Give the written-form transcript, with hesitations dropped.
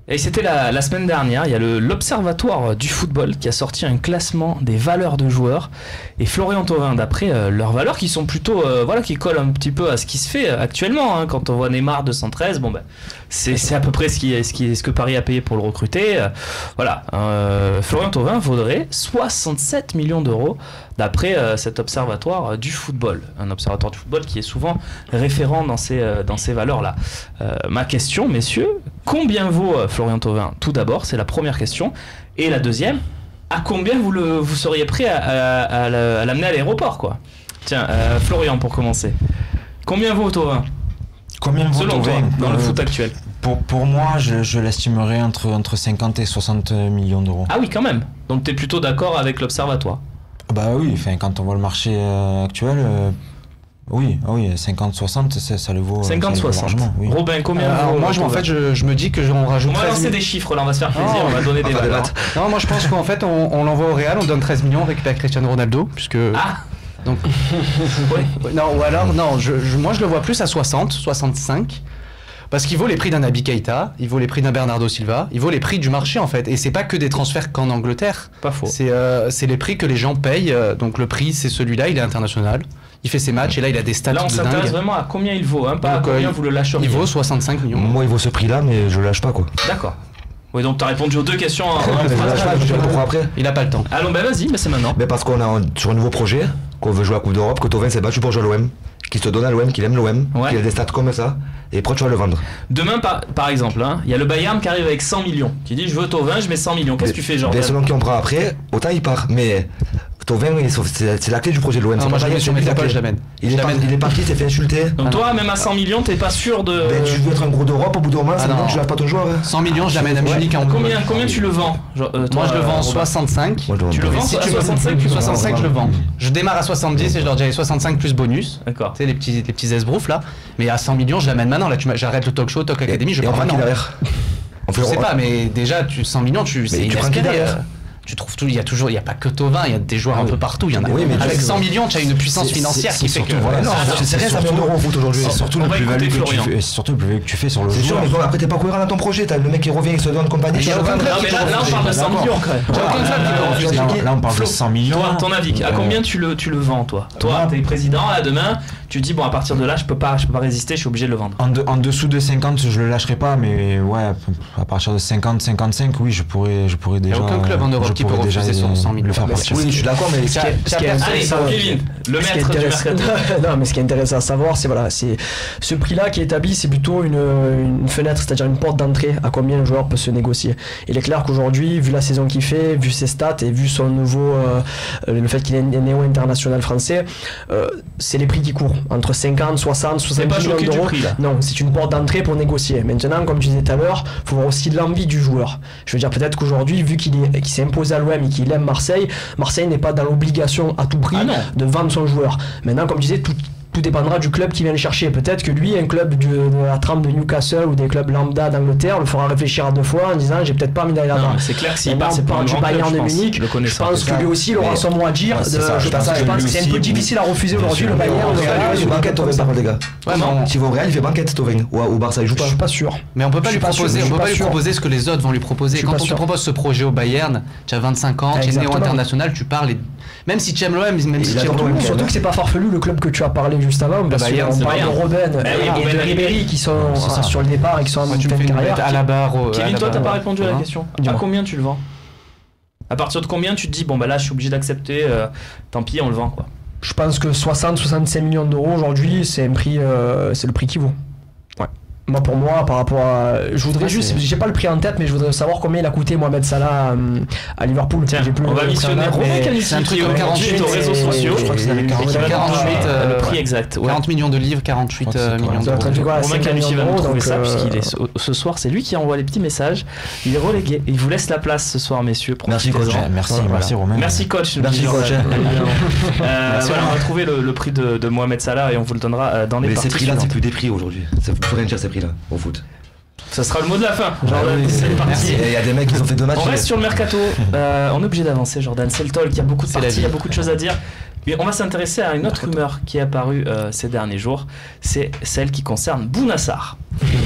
Et c'était la semaine dernière, il y a l'Observatoire du football qui a sorti un classement des valeurs de joueurs. Et Florian Thauvin, d'après leurs valeurs qui sont plutôt, qui collent un petit peu à ce qui se fait actuellement. Hein, quand on voit Neymar 213, bon ben, c'est à peu près ce que Paris a payé pour le recruter. Florian Thauvin vaudrait 67 millions d'euros d'après cet observatoire du football. Un observatoire du football qui est souvent référent dans ces valeurs-là. Ma question, messieurs, combien vaut Florian Thauvin? Tout d'abord, c'est la première question. Et la deuxième, à combien vous seriez prêt à l'amener à l'aéroport, quoi? Tiens, Florian, pour commencer. Combien vaut Thauvin? Combien vaut selon Thauvin toi, dans le foot actuel? Pour moi, je l'estimerais entre 50 et 60 millions d'euros. Ah oui, quand même. Donc tu es plutôt d'accord avec l'observatoire? Bah oui, quand on voit le marché actuel, oui, 50-60, ça le vaut. 50-60. Oui. Robin, combien alors moi, en fait, je me dis que on rajoute. On va lancer des chiffres, là, on va se faire plaisir, on va donner des valeurs. Non, moi je pense qu'en fait, on l'envoie au Real, on donne 13 millions, on récupère Cristiano Ronaldo, puisque. Ah. Donc. Oui. Non, ou alors, non, moi je le vois plus à 60, 65. Parce qu'il vaut les prix d'un Naby Keïta, il vaut les prix d'un Bernardo Silva, il vaut les prix du marché en fait. Et c'est pas que des transferts qu'en Angleterre. Pas faux. C'est les prix que les gens payent. Donc le prix, c'est celui-là, il est international. Il fait ses matchs et là il a des stats de dingue. Là on s'intéresse vraiment à combien il vaut, hein, pas donc, à combien vous le lâcheriez. Il vaut 65 millions. Moi il vaut ce prix-là, mais je le lâche pas, quoi. D'accord. Oui, donc tu as répondu aux deux questions. Je le lâche pas, je dirai pourquoi après. Il a pas le temps. Allons, ben vas-y, mais c'est maintenant. Mais parce qu'on a sur un nouveau projet, qu'on veut jouer à la Coupe d'Europe, que Thauvin s'est battu pour jouer à l'OM, qu'il se donne à l'OM, qu'il aime l'OM, qu'il a des stats comme ça, et pourquoi tu vas le vendre? Demain, par exemple, il y a le Bayern qui arrive avec 100 millions, qui dit je veux Thauvin, je mets 100 millions. Qu'est-ce que tu fais, genre? Bien selon qui on prend après, autant il part. Mais Thauvin, c'est la clé du projet de l'OM. Moi je l'amène sur mes épaules, je l'amène. Il est parti, il s'est fait insulter. Donc toi, même à 100 millions, t'es pas sûr de. Ben, tu veux être un gros d'Europe, au bout d'un moment, ça veut dire que tu lâches pas ton joueur. 100 millions, je l'amène à Munich en Combien tu le vends? Moi je le vends 65. Tu le vends si tu veux 65, 65 je le vends. Je démarre à 70 et je leur dirais 65 plus bonus. D'accord. Tu sais, les petits esbroufs là. Mais à 100 millions, je l'amène maintenant. Là, j'arrête le talk show, Talk Academy, je prends maintenant. Je sais pas, mais déjà, 100 millions, c'est inespéré. Tu trouves tout, il y a pas que Thauvin, il y a des joueurs un peu partout, il y en a. Oui, mais avec 100 millions, tu as une puissance financière qui fait que. Non, c'est rien, ça millions d'euros au foot aujourd'hui. C'est surtout le plus-value que tu fais sur le jeu. C'est sûr, mais bon, après t'es pas cohérent dans ton projet, t'as le mec qui revient, il se donne compagnie. Là on parle de 100 millions quand même. Là on parle de 100 millions. Toi, ton avis, à combien tu le vends, toi? Toi, t'es président, là demain, tu dis bon, à partir de là, je peux pas résister, je suis obligé de le vendre. En dessous de 50, je le lâcherai pas, mais ouais, à partir de 50, 55, oui, je pourrais déjà. Il n'y a aucun club en Europe qui peut refuser sur 100 millions. Le faire partir. Oui, je suis d'accord, mais Allez, Kevin, le maître du mercato. Non, mais ce qui est intéressant à savoir, c'est ce prix-là qui est établi, c'est plutôt une fenêtre, c'est-à-dire une porte d'entrée à combien un joueur peut se négocier. Il est clair qu'aujourd'hui, vu la saison qu'il fait, vu ses stats et vu son nouveau, le fait qu'il est néo-international français, c'est les prix qui courent entre 50, 60, 70 millions d'euros. Non, c'est une porte d'entrée pour négocier. Maintenant, comme tu disais tout à l'heure, il faut voir aussi l'envie du joueur. Je veux dire, peut-être qu'aujourd'hui, vu qu'il s'est imposé à l'OM et qu'il aime Marseille n'est pas dans l'obligation à tout prix de vendre son joueur. Maintenant, comme je disais, tout dépendra du club qui vient le chercher. Peut-être que lui, un club de la trempe de Newcastle ou des clubs lambda d'Angleterre le fera réfléchir à deux fois en disant j'ai peut-être pas envie d'aller là-bas. C'est clair que s'il part c'est pas du Bayern de Munich. Je pense que lui aussi il aura son mot à dire. Je pense que c'est un peu difficile à refuser aujourd'hui le Bayern. Il fait banquette Thauvin par contre, les gars. S'il va au Real, il fait banquette Thauvin. Ou au Barça, il joue pas. Je suis pas sûr. Mais on peut pas lui proposer ce que les autres vont lui proposer. Quand on te propose ce projet au Bayern, tu as 25 ans, tu es néo-international, tu parles. Même si tu aimes l'OM, même si tu aimes l'OM. Surtout que c'est pas farfelu le club que tu as parlé juste avant. Parce qu'on parle de Robben et de Ribéry qui sont sur le départ et qui sont en fin de carrière. À la barre. Kevin, toi, t'as pas répondu à la question. À combien tu le vends? À partir de combien tu te dis bon bah là je suis obligé d'accepter, tant pis on le vend quoi? Je pense que 60-65 millions d'euros aujourd'hui c'est un prix, c'est le prix qui vaut. Ouais. Moi pour moi par rapport à, je voudrais juste, j'ai pas le prix en tête mais je voudrais savoir combien il a coûté Mohamed Salah à Liverpool. Tiens, on va missionner Romain c'est un truc comme 48 aux réseaux sociaux. Je crois que c'est avec 48 le prix exact. 40 millions de livres, 48 millions d'euros. Romain Canucci va nous trouver ça puisqu'il est ce soir, c'est lui qui envoie les petits messages. Il est relégué. Il vous laisse la place ce soir messieurs. Merci coach. Merci Romain. Merci coach. Merci coach. Voilà, on va trouver le prix de Mohamed Salah et on vous le donnera dans les parties. Mais ces prix-là, c'est plus des prix aujourd'hui. Ça ne peut rien dire ces prix-là au foot. Ça sera le mot de la fin. Jordan, c'est parti. Il y a des mecs qui ont fait 2 matchs. On reste sur le mercato. On est obligé d'avancer, Jordan. C'est le talk. Il y a beaucoup de parties, il y a beaucoup de choses à dire. Mais on va s'intéresser à une autre rumeur qui est apparue ces derniers jours. C'est celle qui concerne Bouna Sarr.